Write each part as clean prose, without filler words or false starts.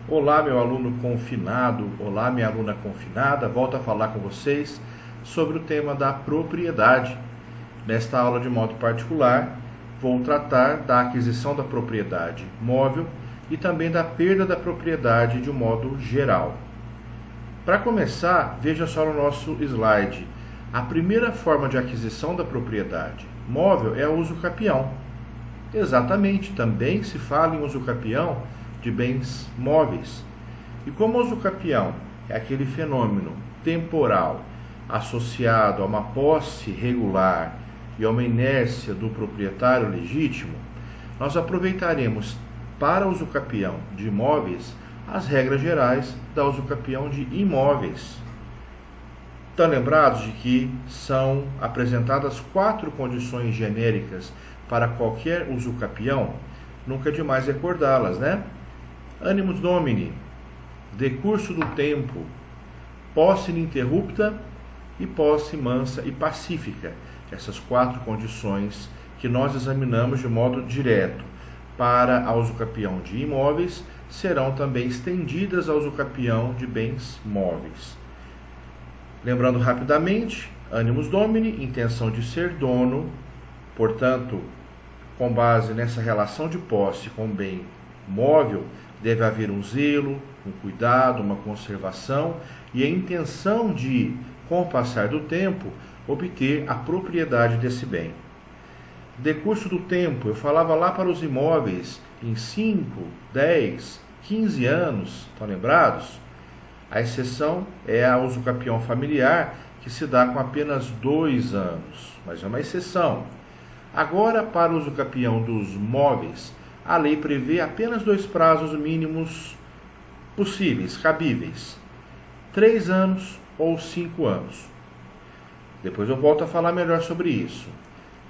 Olá, meu aluno confinado, olá, minha aluna confinada, volto a falar com vocês sobre o tema da propriedade. Nesta aula de modo particular, vou tratar da aquisição da propriedade móvel e também da perda da propriedade de um modo geral. Para começar, veja só no nosso slide. A primeira forma de aquisição da propriedade móvel é o uso capião. Exatamente, também se fala em uso capião de bens móveis. E como o uso capião é aquele fenômeno temporal associado a uma posse regular e a uma inércia do proprietário legítimo, nós aproveitaremos para o uso capião de imóveis as regras gerais da uso capião de imóveis. Estão lembrados de que são apresentadas 4 condições genéricas para qualquer uso capião? Nunca é demais recordá-las, né? Animus domini, decurso do tempo, posse ininterrupta e posse mansa e pacífica. Essas 4 condições que nós examinamos de modo direto para a uso capião de imóveis serão também estendidas ao uso capião de bens móveis. Lembrando rapidamente, animus domini, intenção de ser dono, portanto, com base nessa relação de posse com bem móvel, deve haver um zelo, um cuidado, uma conservação e a intenção de, com o passar do tempo, obter a propriedade desse bem. Decurso do tempo, eu falava lá para os imóveis em 5, 10, 15 anos, estão lembrados? A exceção é a uso capião familiar, que se dá com apenas 2 anos, mas é uma exceção. Agora, para o uso capião dos móveis, a lei prevê apenas 2 prazos mínimos possíveis, cabíveis: 3 anos ou 5 anos. Depois eu volto a falar melhor sobre isso.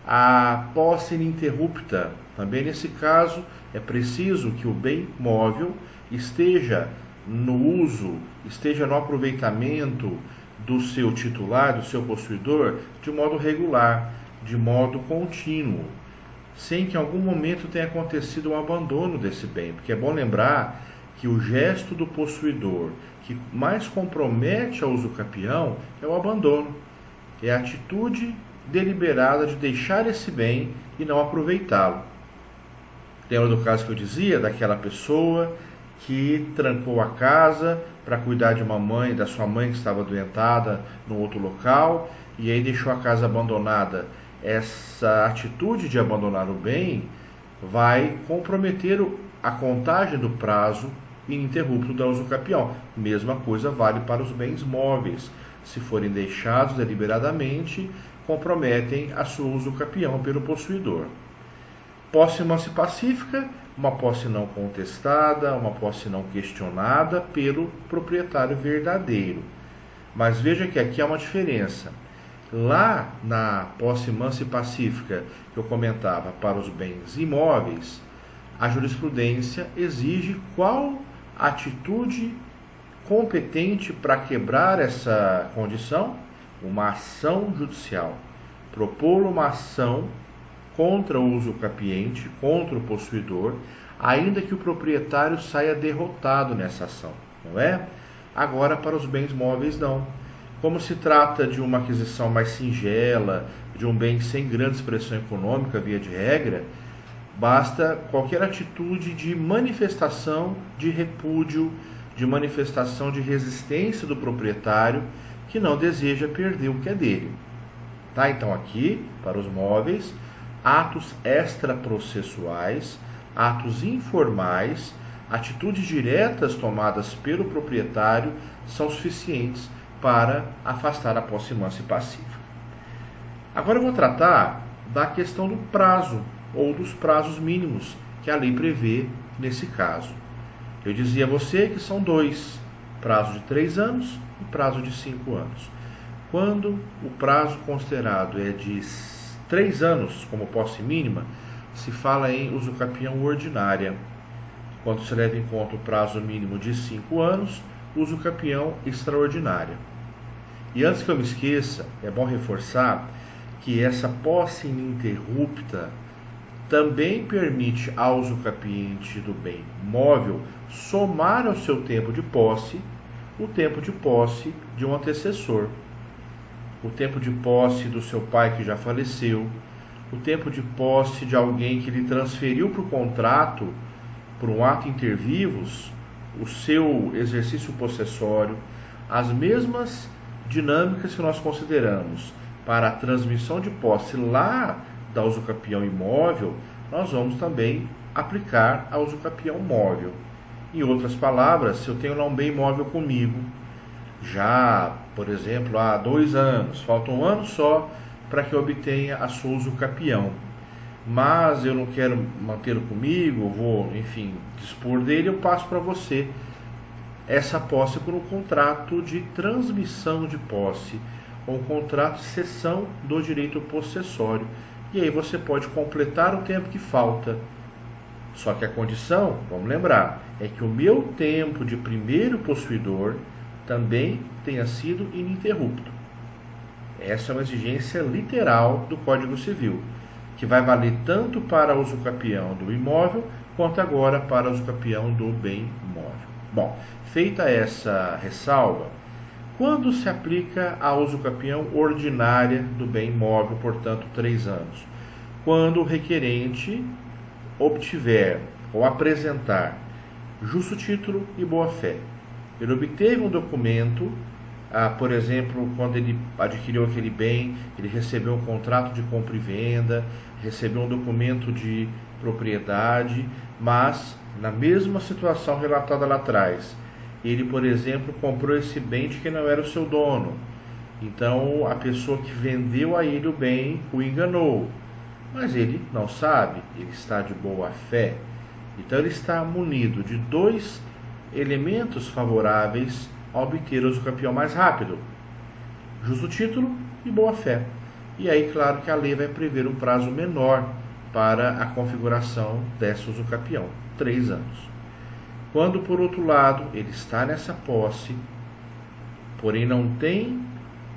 A posse ininterrupta, também nesse caso, é preciso que o bem móvel esteja no uso, esteja no aproveitamento do seu titular, do seu possuidor, de modo regular, de modo contínuo, sem que em algum momento tenha acontecido um abandono desse bem, porque é bom lembrar que o gesto do possuidor que mais compromete ao uso capião é o abandono, é a atitude deliberada de deixar esse bem e não aproveitá-lo. Lembra do caso que eu dizia, daquela pessoa que trancou a casa para cuidar de uma mãe, da sua mãe que estava doentada no outro local, e aí deixou a casa abandonada. Essa atitude de abandonar o bem vai comprometer a contagem do prazo ininterrupto da uso capião. Mesma coisa vale para os bens móveis. Se forem deixados deliberadamente, comprometem a sua uso capião pelo possuidor. Posse mansa e pacífica, uma posse não contestada, uma posse não questionada pelo proprietário verdadeiro. Mas veja que aqui há uma diferença. Lá na posse mansa e pacífica que eu comentava para os bens imóveis, a jurisprudência exige qual atitude competente para quebrar essa condição? Uma ação judicial. Propor uma ação contra o uso capiente, contra o possuidor, ainda que o proprietário saia derrotado nessa ação, não é? Agora, para os bens móveis, não. Como se trata de uma aquisição mais singela, de um bem sem grande expressão econômica, via de regra, basta qualquer atitude de manifestação de repúdio, de manifestação de resistência do proprietário que não deseja perder o que é dele. Tá? Então aqui, para os móveis, atos extraprocessuais, atos informais, atitudes diretas tomadas pelo proprietário são suficientes para afastar a posse mansa e pacífica. Agora eu vou tratar da questão do prazo, ou dos prazos mínimos que a lei prevê nesse caso. Eu dizia a você que são 2, prazo de 3 anos e prazo de 5 anos. Quando o prazo considerado é de 3 anos como posse mínima, se fala em uso capião ordinária. Quando se leva em conta o prazo mínimo de 5 anos, uso capião extraordinária. E antes que eu me esqueça, é bom reforçar que essa posse ininterrupta também permite ao usucapiente do bem móvel somar ao seu tempo de posse o tempo de posse de um antecessor, o tempo de posse do seu pai que já faleceu, o tempo de posse de alguém que lhe transferiu para o contrato, por um ato inter vivos, o seu exercício possessório, as mesmas dinâmicas que nós consideramos para a transmissão de posse lá da usucapião imóvel, nós vamos também aplicar a usucapião móvel. Em outras palavras, se eu tenho lá um bem móvel comigo, já, por exemplo, há 2 anos, falta um ano só para que eu obtenha a sua usucapião, mas eu não quero mantê-lo comigo, vou, enfim, dispor dele, eu passo para você essa posse por um contrato de transmissão de posse, ou um contrato de cessão do direito possessório, e aí você pode completar o tempo que falta. Só que a condição, vamos lembrar, é que o meu tempo de primeiro possuidor também tenha sido ininterrupto. Essa é uma exigência literal do Código Civil, que vai valer tanto para a usucapião do imóvel, quanto agora para a usucapião do bem móvel. Bom, feita essa ressalva, quando se aplica a usucapião ordinária do bem móvel, portanto 3 anos? Quando o requerente obtiver ou apresentar justo título e boa-fé. Ele obteve um documento, por exemplo, quando ele adquiriu aquele bem, ele recebeu um contrato de compra e venda, recebeu um documento de propriedade, mas na mesma situação relatada lá atrás, ele, por exemplo, comprou esse bem de que não era o seu dono. Então, a pessoa que vendeu a ele o bem o enganou, mas ele não sabe, ele está de boa fé. Então, ele está munido de 2 elementos favoráveis a obter o usucapião mais rápido: justo título e boa fé. E aí, claro que a lei vai prever um prazo menor para a configuração dessa usucapião, 3 anos. Quando, por outro lado, ele está nessa posse, porém não tem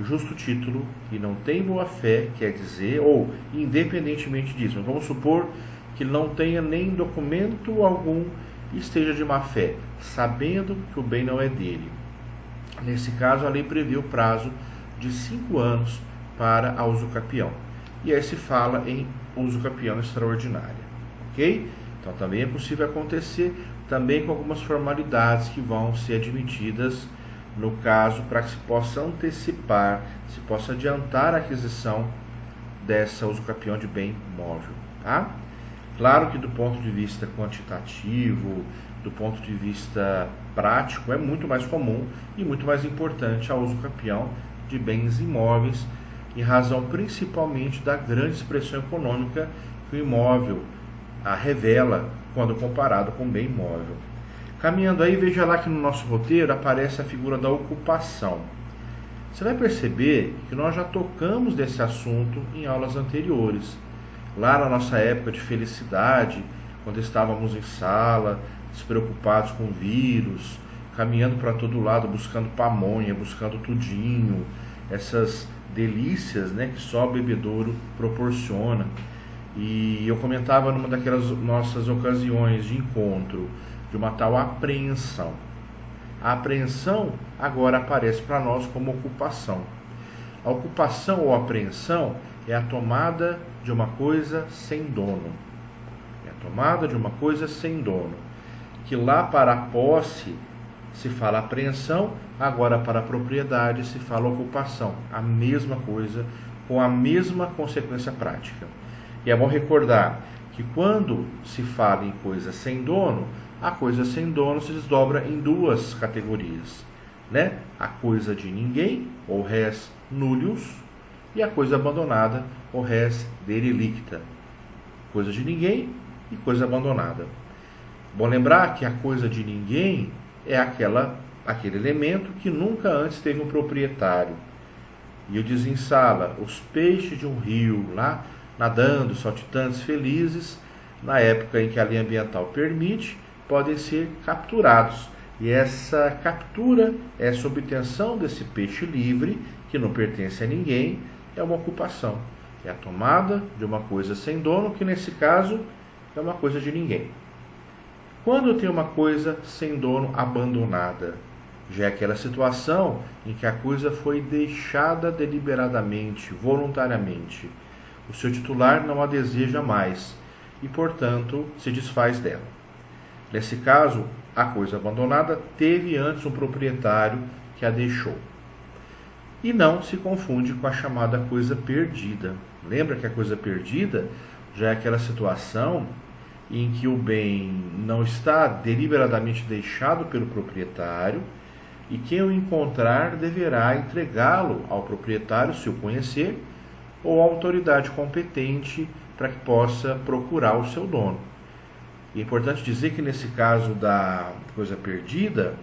justo título e não tem boa fé, quer dizer, ou independentemente disso, vamos supor que ele não tenha nem documento algum e esteja de má fé, sabendo que o bem não é dele. Nesse caso, a lei prevê o prazo de 5 anos para a usucapião. E aí se fala em usucapião extraordinária. Ok? Então também é possível acontecer, também com algumas formalidades que vão ser admitidas no caso, para que se possa antecipar, se possa adiantar a aquisição dessa usucapião de bem móvel. Tá? Claro que do ponto de vista quantitativo, do ponto de vista prático, é muito mais comum e muito mais importante a usucapião de bens imóveis, em razão principalmente da grande expressão econômica que o imóvel revela quando comparado com o bem imóvel. Caminhando aí, veja lá que no nosso roteiro aparece a figura da ocupação. Você vai perceber que nós já tocamos desse assunto em aulas anteriores. Lá na nossa época de felicidade, quando estávamos em sala, despreocupados com vírus, caminhando para todo lado, buscando pamonha, buscando tudinho, essas delícias, né, que só o bebedouro proporciona. E eu comentava numa daquelas nossas ocasiões de encontro, de uma tal apreensão. A apreensão agora aparece para nós como ocupação. A ocupação ou apreensão é a tomada de uma coisa sem dono. É a tomada de uma coisa sem dono. Que lá para a posse se fala apreensão, agora para a propriedade se fala ocupação. A mesma coisa, com a mesma consequência prática. E é bom recordar que quando se fala em coisa sem dono, a coisa sem dono se desdobra em 2 categorias, né? A coisa de ninguém, ou res nullius, e a coisa abandonada, ou res derelicta. Coisa de ninguém e coisa abandonada. Bom lembrar que a coisa de ninguém é aquele elemento que nunca antes teve um proprietário. E eu dizia em sala, os peixes de um rio lá, nadando, saltitantes, felizes, na época em que a lei ambiental permite, podem ser capturados. E essa captura, essa obtenção desse peixe livre, que não pertence a ninguém, é uma ocupação. É a tomada de uma coisa sem dono, que nesse caso é uma coisa de ninguém. Quando eu tenho uma coisa sem dono abandonada, já é aquela situação em que a coisa foi deixada deliberadamente, voluntariamente. O seu titular não a deseja mais e, portanto, se desfaz dela. Nesse caso, a coisa abandonada teve antes um proprietário que a deixou. E não se confunde com a chamada coisa perdida. Lembra que a coisa perdida já é aquela situação em que o bem não está deliberadamente deixado pelo proprietário e quem o encontrar deverá entregá-lo ao proprietário, se o conhecer, ou à autoridade competente para que possa procurar o seu dono. E é importante dizer que nesse caso da coisa perdida,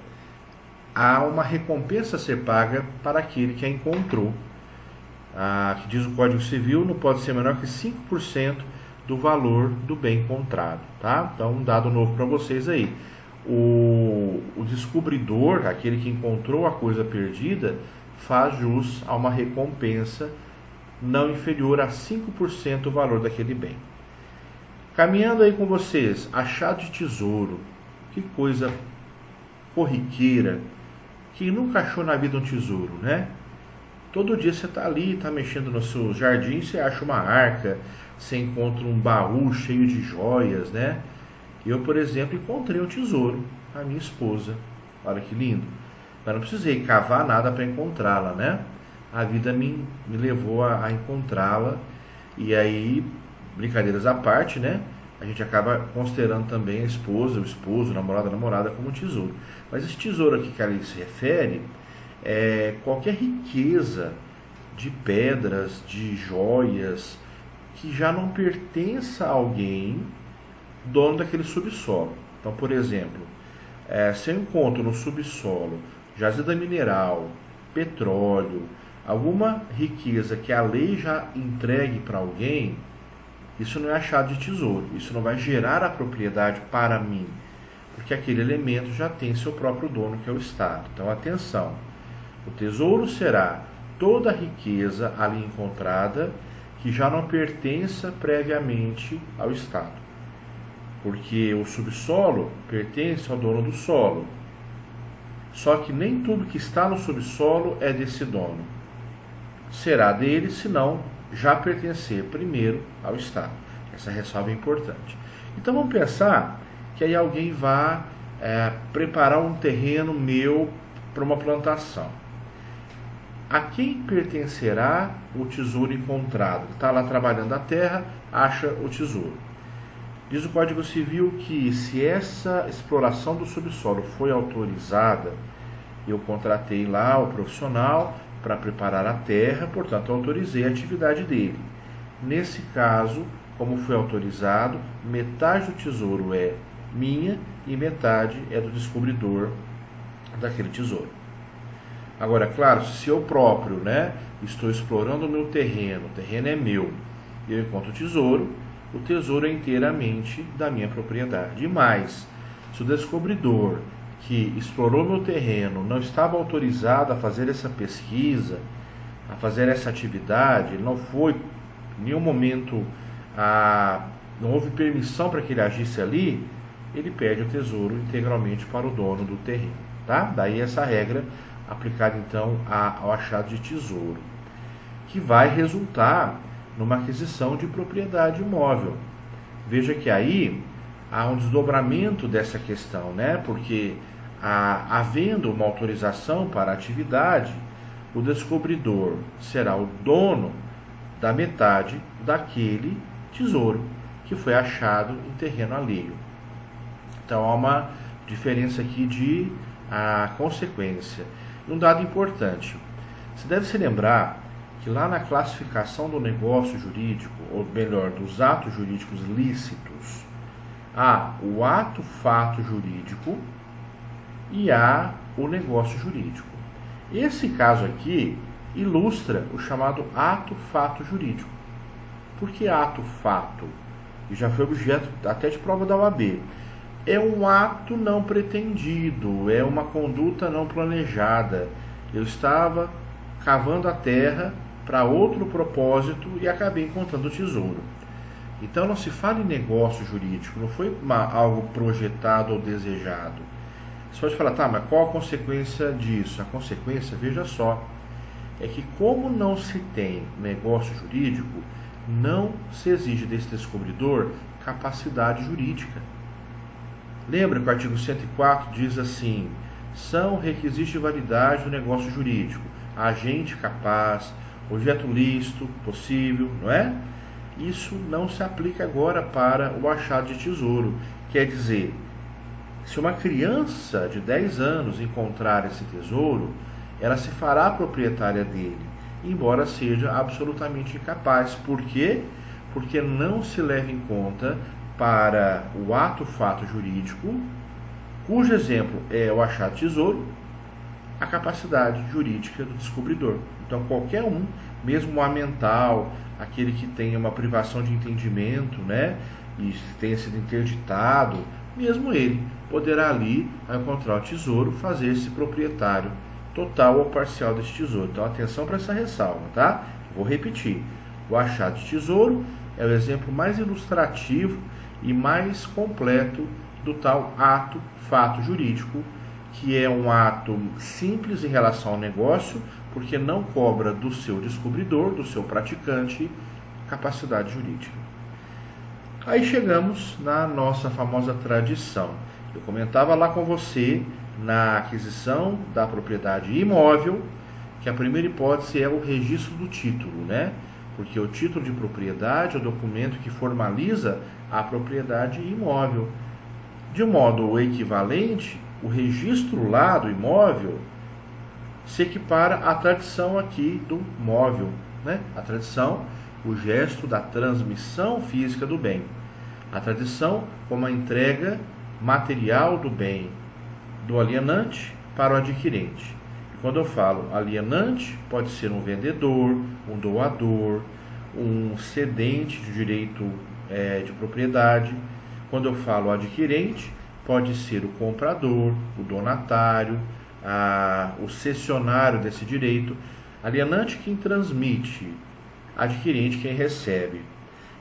há uma recompensa a ser paga para aquele que a encontrou. Que diz o Código Civil, não pode ser menor que 5% do valor do bem encontrado. Tá? Então, um dado novo para vocês aí. O descobridor, aquele que encontrou a coisa perdida, faz jus a uma recompensa não inferior a 5% do valor daquele bem. Caminhando aí com vocês, achado de tesouro. Que coisa corriqueira. Quem nunca achou na vida um tesouro, né? Todo dia você está ali, está mexendo no seu jardim, você acha uma arca, você encontra um baú cheio de joias, né? Eu, por exemplo, encontrei um tesouro, a minha esposa. Olha que lindo. Mas não precisei cavar nada para encontrá-la, né? A vida me levou a encontrá-la. E aí, brincadeiras à parte, né? A gente acaba considerando também a esposa, o esposo, a namorada como tesouro. Mas esse tesouro aqui que ali se refere é qualquer riqueza de pedras, de joias, que já não pertença a alguém dono daquele subsolo. Então, por exemplo, se eu encontro no subsolo jazida mineral, petróleo, alguma riqueza que a lei já entregue para alguém, isso não é achado de tesouro, isso não vai gerar a propriedade para mim, porque aquele elemento já tem seu próprio dono, que é o Estado. Então, atenção, o tesouro será toda a riqueza ali encontrada que já não pertença previamente ao Estado, porque o subsolo pertence ao dono do solo, só que nem tudo que está no subsolo é desse dono, será dele, senão já pertencer primeiro ao Estado. Essa ressalva é importante. Então vamos pensar que aí alguém vá preparar um terreno meu para uma plantação. A quem pertencerá o tesouro encontrado? Está lá trabalhando a terra, acha o tesouro. Diz o Código Civil que se essa exploração do subsolo foi autorizada, eu contratei lá o profissional para preparar a terra, portanto autorizei a atividade dele. Nesse caso, como foi autorizado, metade do tesouro é minha e metade é do descobridor daquele tesouro. Agora, claro, se eu próprio, estou explorando o meu terreno, o terreno é meu, e eu encontro o tesouro é inteiramente da minha propriedade. E mais, se o descobridor que explorou meu terreno não estava autorizado a fazer essa pesquisa, a fazer essa atividade, não foi em nenhum momento, não houve permissão para que ele agisse ali, ele perde o tesouro integralmente para o dono do terreno. Tá? Daí essa regra aplicada então ao achado de tesouro, que vai resultar numa aquisição de propriedade imóvel. Veja que aí há um desdobramento dessa questão, porque havendo uma autorização para a atividade, o descobridor será o dono da metade daquele tesouro que foi achado em terreno alheio. Então há uma diferença aqui de consequência. Um dado importante, você deve se lembrar que lá na classificação do negócio jurídico, ou melhor, dos atos jurídicos lícitos, há o ato-fato jurídico e há o negócio jurídico. Esse caso aqui ilustra o chamado ato-fato jurídico. Por que ato-fato? E já foi objeto até de prova da OAB. É um ato não pretendido, é uma conduta não planejada. Eu estava cavando a terra para outro propósito e acabei encontrando o tesouro. Então não se fala em negócio jurídico, não foi algo projetado ou desejado. Você pode falar, tá, mas qual a consequência disso? A consequência, veja só, é que como não se tem negócio jurídico, não se exige desse descobridor capacidade jurídica. Lembra que o artigo 104 diz assim, são requisitos de validade do negócio jurídico, agente capaz, objeto lícito, possível, não é? Isso não se aplica agora para o achado de tesouro. Quer dizer, se uma criança de 10 anos encontrar esse tesouro, ela se fará proprietária dele, embora seja absolutamente incapaz. Por quê? Porque não se leva em conta para o ato-fato jurídico, cujo exemplo é o achado de tesouro, a capacidade jurídica do descobridor. Então qualquer um, mesmo o amental, aquele que tenha uma privação de entendimento, né, e tenha sido interditado, mesmo ele poderá ali, ao encontrar o tesouro, fazer-se proprietário total ou parcial desse tesouro. Então atenção para essa ressalva, tá? Vou repetir. O achado de tesouro é o exemplo mais ilustrativo e mais completo do tal ato, fato jurídico, que é um ato simples em relação ao negócio, porque não cobra do seu descobridor, do seu praticante, capacidade jurídica. Aí chegamos na nossa famosa tradição. Eu comentava lá com você, na aquisição da propriedade imóvel, que a primeira hipótese é o registro do título, né? Porque o título de propriedade é o documento que formaliza a propriedade imóvel. De modo equivalente, o registro lá do imóvel se equipara à tradição aqui do móvel, né? A tradição, o gesto da transmissão física do bem. A tradição como a entrega material do bem do alienante para o adquirente. E quando eu falo alienante, pode ser um vendedor, um doador, um cedente de direito de propriedade. Quando eu falo adquirente, pode ser o comprador, o donatário, o cessionário desse direito. Alienante quem transmite, adquirente quem recebe.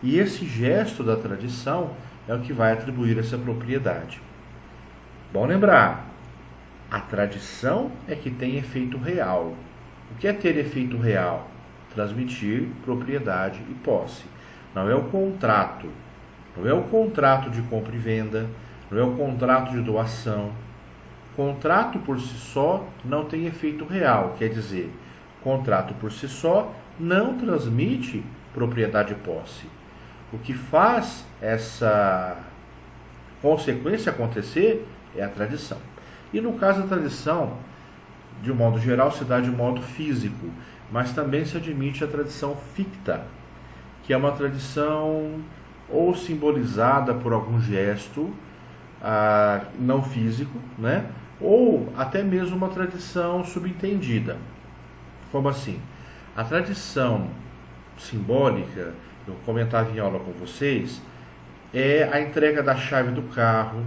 E esse gesto da tradição é o que vai atribuir essa propriedade. Bom lembrar, a tradição é que tem efeito real. O que é ter efeito real? Transmitir propriedade e posse. Não é o contrato. Não é o contrato de compra e venda. Não é o contrato de doação. Contrato por si só não tem efeito real. Quer dizer, contrato por si só não transmite propriedade e posse. O que faz essa consequência acontecer é a tradição. E no caso da tradição, de um modo geral, se dá de modo físico, mas também se admite a tradição ficta, que é uma tradição ou simbolizada por algum gesto não físico, né? Ou até mesmo uma tradição subentendida. Como assim? A tradição simbólica, eu comentava em aula com vocês, é a entrega da chave do carro,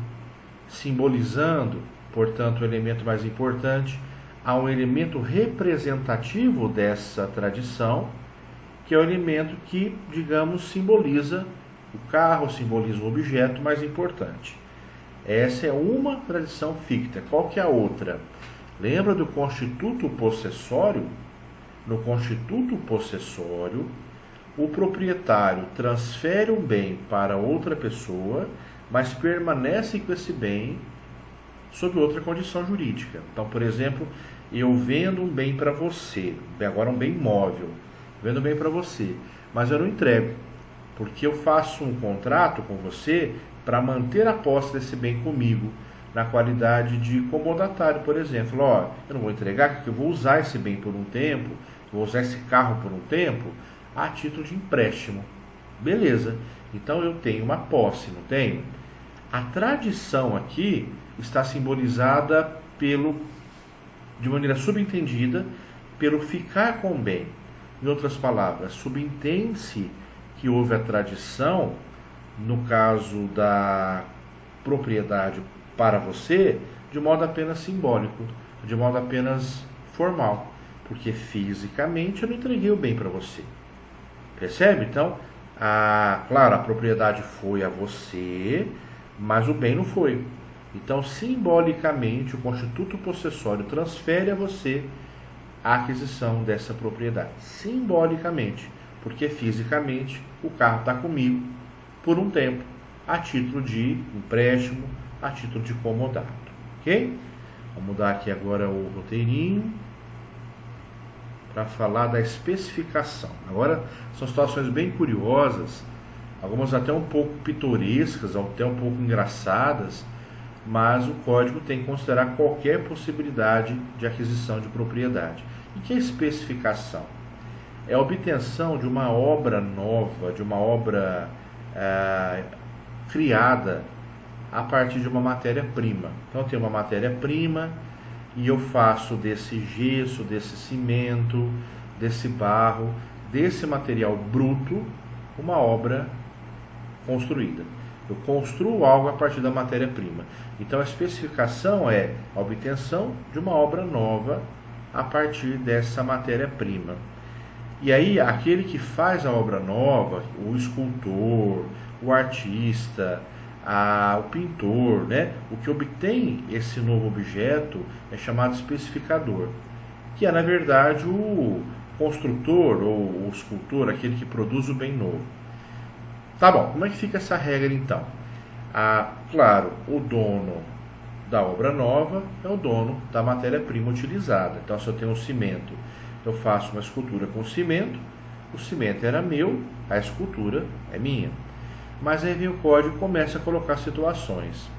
simbolizando, portanto, o elemento mais importante, há um elemento representativo dessa tradição, que é o elemento que, digamos, simboliza o carro, simboliza o objeto mais importante. Essa é uma tradição ficta. Qual que é a outra? Lembra do constituto possessório? No constituto possessório, o proprietário transfere um bem para outra pessoa, mas permanece com esse bem sob outra condição jurídica. Então, por exemplo, eu vendo um bem para você, agora um bem móvel, vendo um bem para você, mas eu não entrego, porque eu faço um contrato com você para manter a posse desse bem comigo, na qualidade de comodatário, por exemplo. Ó, eu não vou entregar porque eu vou usar esse bem por um tempo, vou usar esse carro por um tempo, a título de empréstimo. Beleza, então eu tenho uma posse, não tenho? A tradição aqui está simbolizada de maneira subentendida, pelo ficar com o bem. Em outras palavras, subentende-se que houve a tradição, no caso da propriedade para você, de modo apenas simbólico, de modo apenas formal. Porque fisicamente eu não entreguei o bem para você. Percebe? Então, claro, a propriedade foi a você, mas o bem não foi. Então, simbolicamente, o constituto possessório transfere a você a aquisição dessa propriedade. Simbolicamente, porque fisicamente o carro está comigo por um tempo, a título de empréstimo, a título de comodato. Ok? Vamos mudar aqui agora o roteirinho para falar da especificação. Agora, são situações bem curiosas, algumas até um pouco pitorescas, até um pouco engraçadas, mas o código tem que considerar qualquer possibilidade de aquisição de propriedade. E que é especificação? É a obtenção de uma obra nova, de uma obra criada a partir de uma matéria-prima. Então, eu tenho uma matéria-prima e eu faço desse gesso, desse cimento, desse barro, desse material bruto, uma obra construída. Eu construo algo a partir da matéria-prima. Então, a especificação é a obtenção de uma obra nova a partir dessa matéria-prima. E aí, aquele que faz a obra nova, o escultor, o artista, o pintor, né? O que obtém esse novo objeto é chamado especificador, que é, na verdade, o construtor ou o escultor, aquele que produz o bem novo. Tá bom, como é que fica essa regra então? Claro, o dono da obra nova é o dono da matéria-prima utilizada. Então, se eu tenho um cimento, eu faço uma escultura com cimento, o cimento era meu, a escultura é minha. Mas aí vem o código e começa a colocar situações.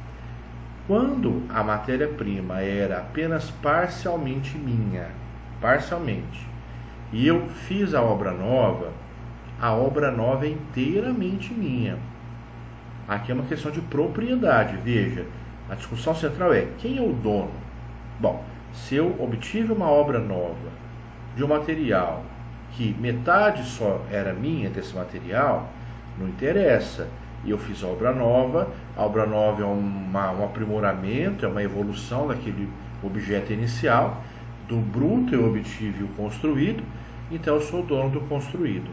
Quando a matéria-prima era apenas parcialmente minha, e eu fiz a obra nova é inteiramente minha. Aqui é uma questão de propriedade. Veja, a discussão central é: quem é o dono? Bom, se eu obtive uma obra nova de um material que metade só era minha desse material, não interessa. E eu fiz a obra nova é um aprimoramento, é uma evolução daquele objeto inicial. Do bruto eu obtive o construído, então eu sou o dono do construído.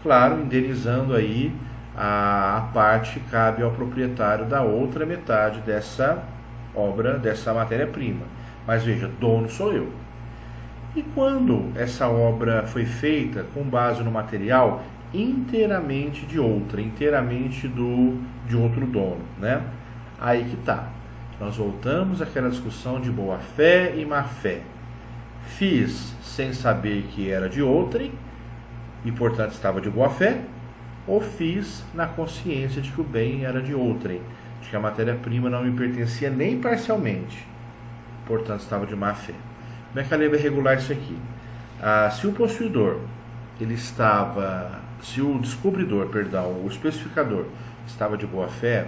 Claro, indenizando aí a parte que cabe ao proprietário da outra metade dessa obra, dessa matéria-prima. Mas veja, dono sou eu. E quando essa obra foi feita com base no material inteiramente de outra, inteiramente de outro dono, né? Aí que tá. Nós voltamos àquela discussão de boa fé e má fé. Fiz sem saber que era de outrem e, portanto, estava de boa fé, ou fiz na consciência de que o bem era de outrem, de que a matéria-prima não me pertencia nem parcialmente, portanto, estava de má fé. Como é que a lei vai regular isso aqui? Se o possuidor, se o descobridor, o especificador, estava de boa fé,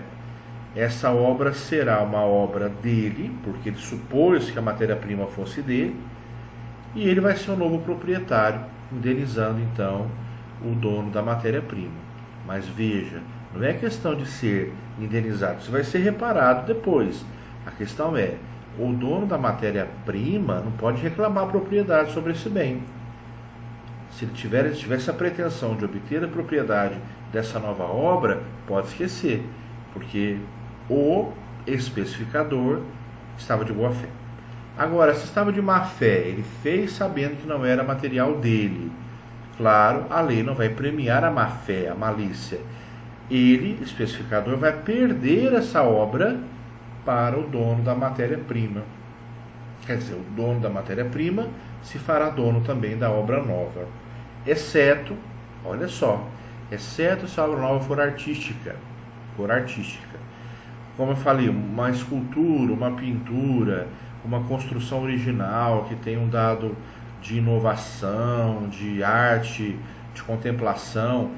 essa obra será uma obra dele, porque ele supôs que a matéria-prima fosse dele, e ele vai ser o novo proprietário, indenizando então o dono da matéria-prima. Mas veja, não é questão de ser indenizado, isso vai ser reparado depois. A questão é, o dono da matéria-prima não pode reclamar a propriedade sobre esse bem. Se ele tivesse a pretensão de obter a propriedade dessa nova obra, pode esquecer, porque o especificador estava de boa fé. Agora, se estava de má fé, ele fez sabendo que não era material dele. Claro, a lei não vai premiar a má fé, a malícia. Ele, especificador, vai perder essa obra para o dono da matéria-prima. Quer dizer, o dono da matéria-prima se fará dono também da obra nova. Exceto, olha só, exceto se a obra nova for artística. Como eu falei, uma escultura, uma pintura, uma construção original que tem um dado de inovação, de arte, de contemplação,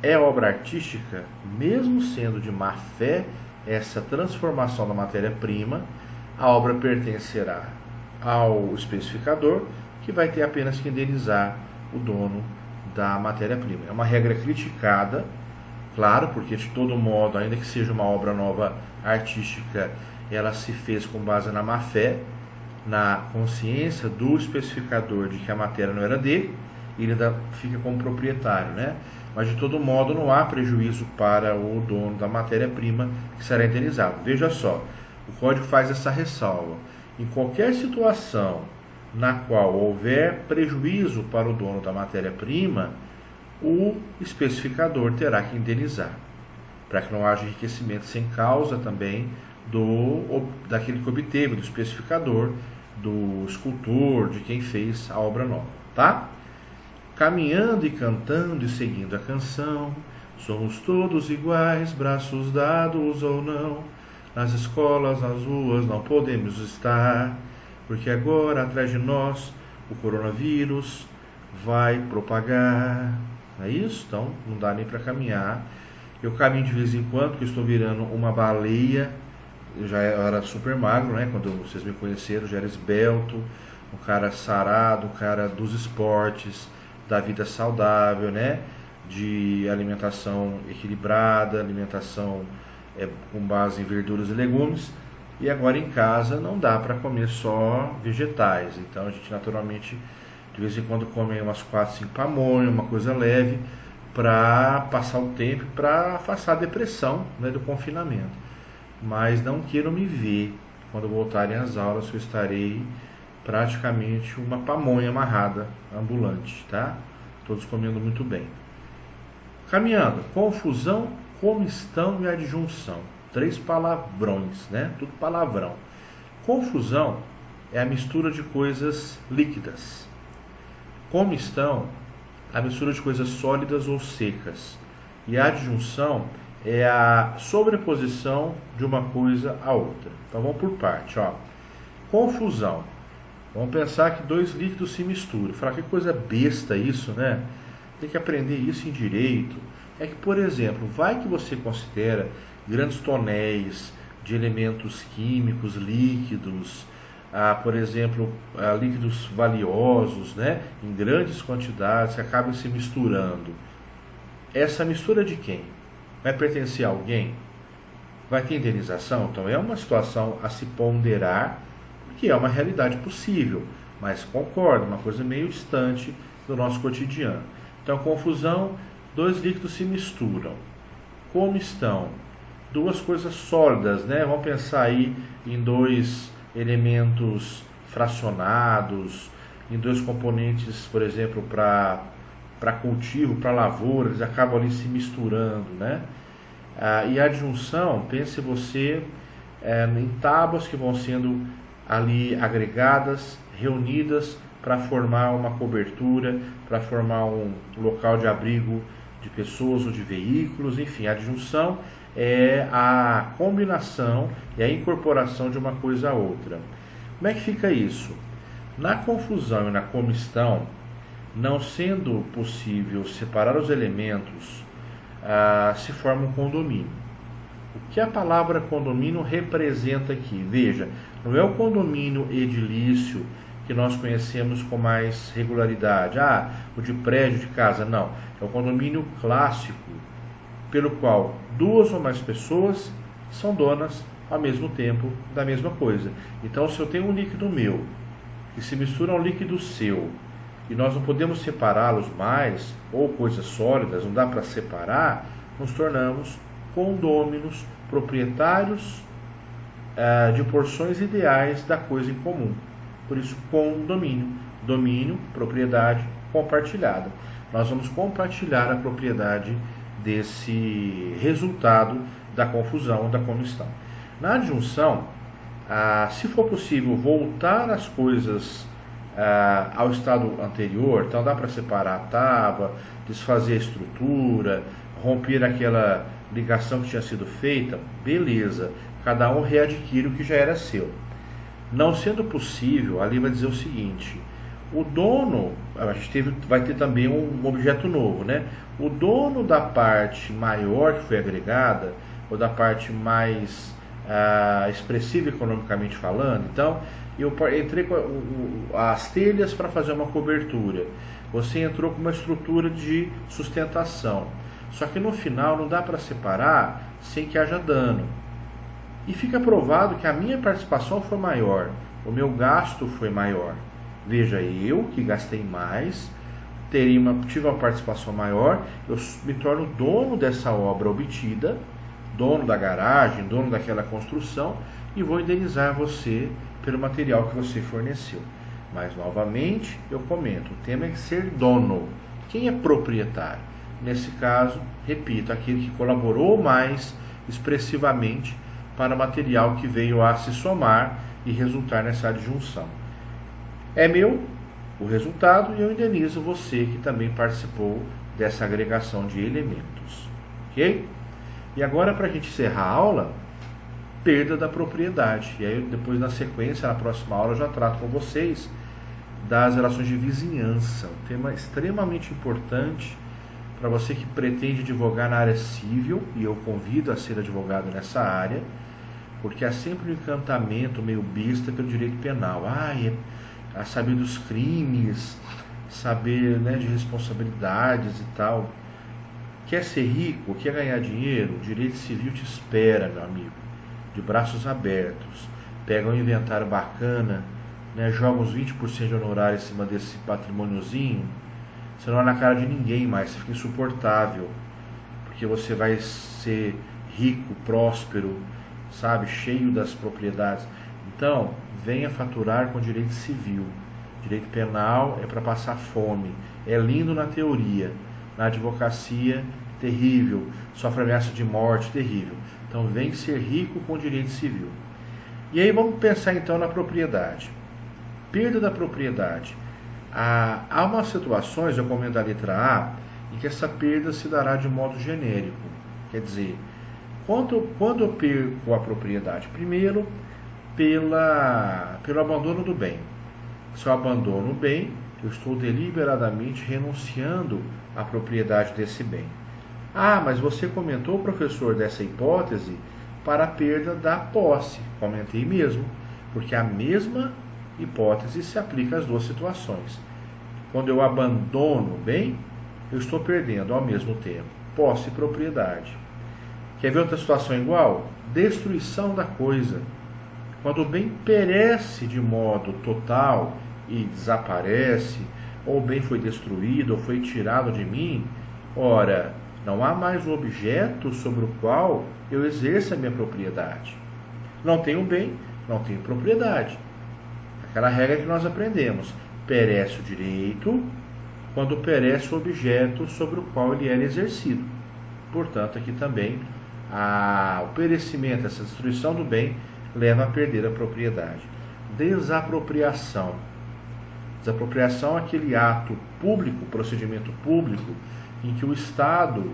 é obra artística, mesmo sendo de má fé, essa transformação da matéria-prima, a obra pertencerá ao especificador, que vai ter apenas que indenizar o dono da matéria-prima. É uma regra criticada, claro, porque de todo modo, ainda que seja uma obra nova artística, ela se fez com base na má fé, na consciência do especificador de que a matéria não era dele, ele ainda fica como proprietário, né? Mas de todo modo não há prejuízo para o dono da matéria-prima que será indenizado. Veja só, o Código faz essa ressalva. Em qualquer situação na qual houver prejuízo para o dono da matéria-prima, o especificador terá que indenizar, para que não haja enriquecimento sem causa também daquele que obteve, do especificador, do escultor, de quem fez a obra nova, tá? Caminhando e cantando e seguindo a canção, somos todos iguais, braços dados ou não, nas escolas, nas ruas não podemos estar, porque agora atrás de nós o coronavírus vai propagar. Não é isso? Então não dá nem para caminhar. Eu caminho de vez em quando, porque eu estou virando uma baleia. Eu já era super magro, né? Quando vocês me conheceram, eu já era esbelto, um cara sarado, um cara dos esportes, da vida saudável, né? De alimentação equilibrada, alimentação com base em verduras e legumes. E agora em casa não dá para comer só vegetais. Então a gente naturalmente de vez em quando come umas 4, 5 pamonhas, uma coisa leve, para passar o tempo, para afastar a depressão, né, do confinamento. Mas não queiram me ver quando voltarem às aulas, eu estarei praticamente uma pamonha amarrada, ambulante, tá? Todos comendo muito bem. Caminhando, confusão, comistão e adjunção. 3 palavrões, né? Tudo palavrão. Confusão é a mistura de coisas líquidas. Comistão, a mistura de coisas sólidas ou secas. E a adjunção é a sobreposição de uma coisa à outra. Então vamos por parte, ó. Confusão. Vamos pensar que 2 líquidos se misturam. Falar que coisa besta isso, né? Tem que aprender isso em direito. É que, por exemplo, vai que você considera grandes tonéis de elementos químicos líquidos, por exemplo, líquidos valiosos, né? Em grandes quantidades, que acabam se misturando. Essa mistura de quem? Vai pertencer a alguém? Vai ter indenização? Então é uma situação a se ponderar, porque é uma realidade possível, mas concordo, uma coisa meio distante do nosso cotidiano. Então, confusão, 2 líquidos se misturam. Comistão, 2 coisas sólidas, né? Vamos pensar aí em 2 elementos fracionados, em 2 componentes, por exemplo, para cultivo, para lavoura, eles acabam ali se misturando, né? E a adjunção, pense você em tábuas que vão sendo ali agregadas, reunidas para formar uma cobertura, para formar um local de abrigo de pessoas ou de veículos, enfim, a adjunção é a combinação e a incorporação de uma coisa a outra. Como é que fica isso? Na confusão e na comistão, não sendo possível separar os elementos, se forma um condomínio. O que a palavra condomínio representa aqui? Veja, não é o condomínio edilício que nós conhecemos com mais regularidade. O de prédio, de casa, não. É o condomínio clássico, pelo qual 2 ou mais pessoas são donas ao mesmo tempo da mesma coisa. Então, se eu tenho um líquido meu que se mistura a um líquido seu, e nós não podemos separá-los mais, ou coisas sólidas, não dá para separar, nos tornamos condôminos, proprietários de porções ideais da coisa em comum. Por isso, condomínio, domínio, propriedade compartilhada. Nós vamos compartilhar a propriedade desse resultado da confusão, da comistão. Na adjunção, se for possível voltar as coisas ao estado anterior, então dá para separar a tábua, desfazer a estrutura, romper aquela ligação que tinha sido feita, beleza, cada um readquire o que já era seu. Não sendo possível, ali vai dizer o seguinte: o dono, a gente vai ter também um objeto novo, né? O dono da parte maior que foi agregada, ou da parte mais expressiva economicamente falando, então eu entrei com as telhas para fazer uma cobertura, você entrou com uma estrutura de sustentação, só que no final não dá para separar sem que haja dano. E fica provado que a minha participação foi maior. o meu gasto foi maior. Veja, eu que gastei mais, tive uma participação maior, eu me torno dono dessa obra obtida, dono da garagem, dono daquela construção, e vou indenizar você pelo material que você forneceu. Mas, novamente, eu comento, o tema é ser dono. Quem é proprietário? Nesse caso, repito, aquele que colaborou mais expressivamente para o material que veio a se somar e resultar nessa adjunção. É meu o resultado e eu indenizo você que também participou dessa agregação de elementos. Ok? E agora, para a gente encerrar a aula, perda da propriedade. E aí, depois, na sequência, na próxima aula, eu já trato com vocês das relações de vizinhança. Um tema extremamente importante para você que pretende advogar na área civil, e eu convido a ser advogado nessa área, porque há sempre um encantamento meio besta pelo direito penal. A saber dos crimes, saber, né, de responsabilidades e tal. Quer ser rico, quer ganhar dinheiro? O direito civil te espera, meu amigo, de braços abertos. Pega um inventário bacana, né, joga uns 20% de honorário em cima desse patrimôniozinho, você não olha na cara de ninguém mais, você fica insuportável, porque você vai ser rico, próspero, sabe, cheio das propriedades. Então, venha faturar com direito civil. Direito penal é para passar fome. É lindo na teoria, na advocacia, terrível. Sofre ameaça de morte, terrível. Então, vem ser rico com direito civil. E aí vamos pensar então na propriedade. Perda da propriedade. Há umas situações, eu comento a letra A, em que essa perda se dará de modo genérico. Quer dizer, quando eu perco a propriedade? Primeiro, pelo abandono do bem. Se eu abandono o bem, eu estou deliberadamente renunciando à propriedade desse bem. Mas você comentou, professor, dessa hipótese para a perda da posse. Comentei mesmo, porque a mesma hipótese se aplica às duas situações. Quando eu abandono o bem, eu estou perdendo ao mesmo tempo posse e propriedade. Quer ver outra situação igual? Destruição da coisa. Quando o bem perece de modo total e desaparece, ou o bem foi destruído, ou foi tirado de mim, ora, não há mais um objeto sobre o qual eu exerça a minha propriedade. Não tenho bem, não tenho propriedade. Aquela regra que nós aprendemos, perece o direito quando perece o objeto sobre o qual ele era exercido. Portanto, aqui também, o perecimento, essa destruição do bem, leva a perder a propriedade. Desapropriação. Desapropriação é aquele ato público, procedimento público, em que o Estado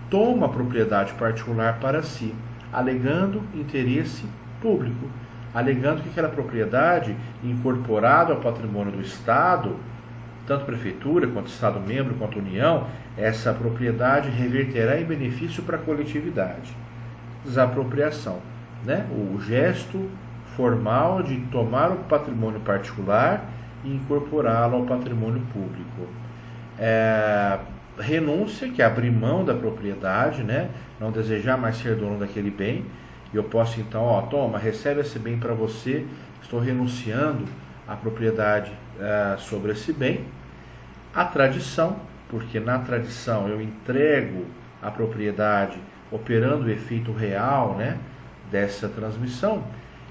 toma a propriedade particular para si, alegando interesse público, alegando que aquela propriedade, incorporada ao patrimônio do Estado, tanto prefeitura, quanto Estado membro, quanto União, essa propriedade reverterá em benefício para a coletividade. Desapropriação, né? O gesto formal de tomar o patrimônio particular e incorporá-lo ao patrimônio público. Renúncia, que é abrir mão da propriedade, né? Não desejar mais ser dono daquele bem. E eu posso então, toma, recebe esse bem para você, estou renunciando à propriedade sobre esse bem. A tradição, porque na tradição eu entrego a propriedade operando o efeito real, né, dessa transmissão.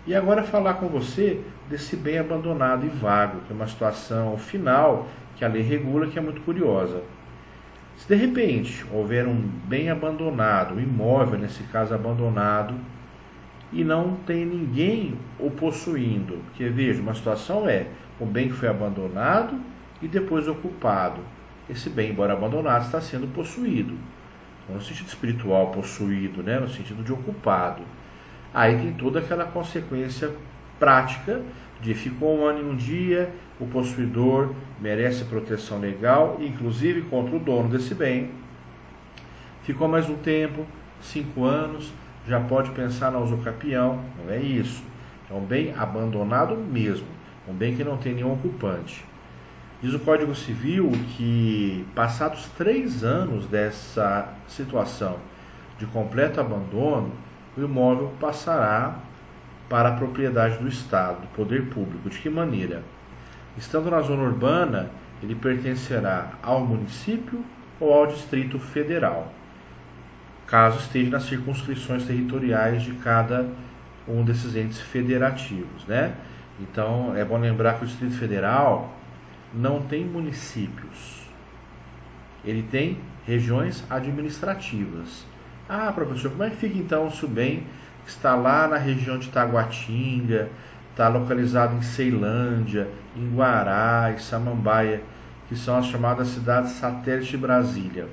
E agora falar com você desse bem abandonado e vago, que é uma situação final que a lei regula, que é muito curiosa. Se de repente houver um bem abandonado, um imóvel, nesse caso abandonado, e não tem ninguém o possuindo, porque veja, uma situação o bem que foi abandonado e depois ocupado. Esse bem, embora abandonado, está sendo possuído. Não no sentido espiritual possuído, né? No sentido de ocupado. Aí tem toda aquela consequência prática de ficou um ano e um dia, o possuidor merece proteção legal, inclusive contra o dono desse bem. Ficou mais um tempo, 5 anos, já pode pensar na usucapião. Não é isso. É um bem abandonado mesmo, um bem que não tem nenhum ocupante. Diz o Código Civil que, passados 3 anos dessa situação de completo abandono, o imóvel passará para a propriedade do Estado, do poder público. De que maneira? Estando na zona urbana, ele pertencerá ao município ou ao Distrito Federal, caso esteja nas circunscrições territoriais de cada um desses entes federativos, né? Então, é bom lembrar que o Distrito Federal não tem municípios, ele tem regiões administrativas. Ah, professor, como é que fica então se o bem está lá na região de Taguatinga, está localizado em Ceilândia, em Guará, em Samambaia, que são as chamadas cidades satélites de Brasília?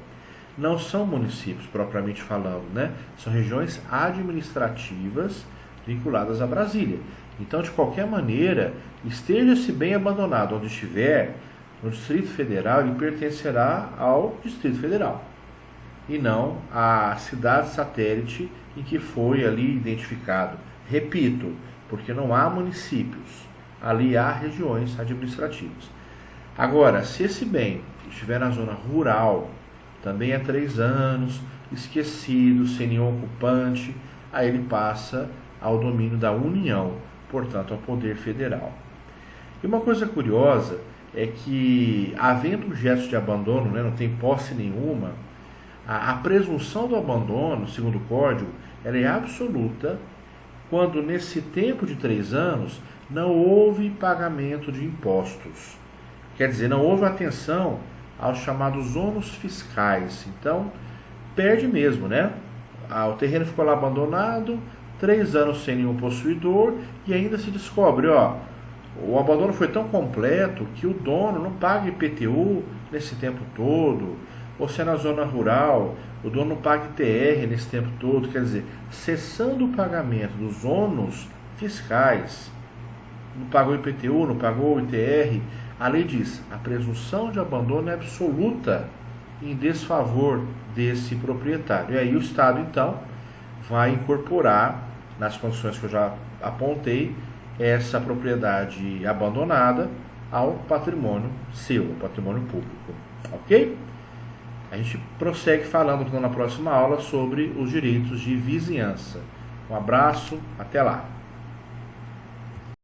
Não são municípios propriamente falando, né? São regiões administrativas vinculadas a Brasília. Então, de qualquer maneira, esteja-se bem abandonado onde estiver, no Distrito Federal, ele pertencerá ao Distrito Federal e não à cidade satélite em que foi ali identificado. Repito, porque não há municípios, ali há regiões administrativas. Agora, se esse bem estiver na zona rural, também há 3 anos, esquecido, sem nenhum ocupante, aí ele passa ao domínio da União, portanto ao poder federal. E uma coisa curiosa é que, havendo um gesto de abandono, né, não tem posse nenhuma, a presunção do abandono, segundo o Código, ela é absoluta quando nesse tempo de 3 anos não houve pagamento de impostos. Quer dizer, não houve atenção aos chamados ônus fiscais. Então, perde mesmo, né? O terreno ficou lá abandonado, 3 anos sem nenhum possuidor, e ainda se descobre, o abandono foi tão completo que o dono não paga IPTU nesse tempo todo, ou se é na zona rural, o dono não paga ITR nesse tempo todo. Quer dizer, cessando o pagamento dos ônus fiscais, não pagou IPTU, não pagou ITR, a lei diz, a presunção de abandono é absoluta em desfavor desse proprietário. E aí o Estado, então, vai incorporar, nas condições que eu já apontei, essa propriedade abandonada ao patrimônio seu, ao patrimônio público. Ok? A gente prossegue falando então na próxima aula sobre os direitos de vizinhança. Um abraço, até lá!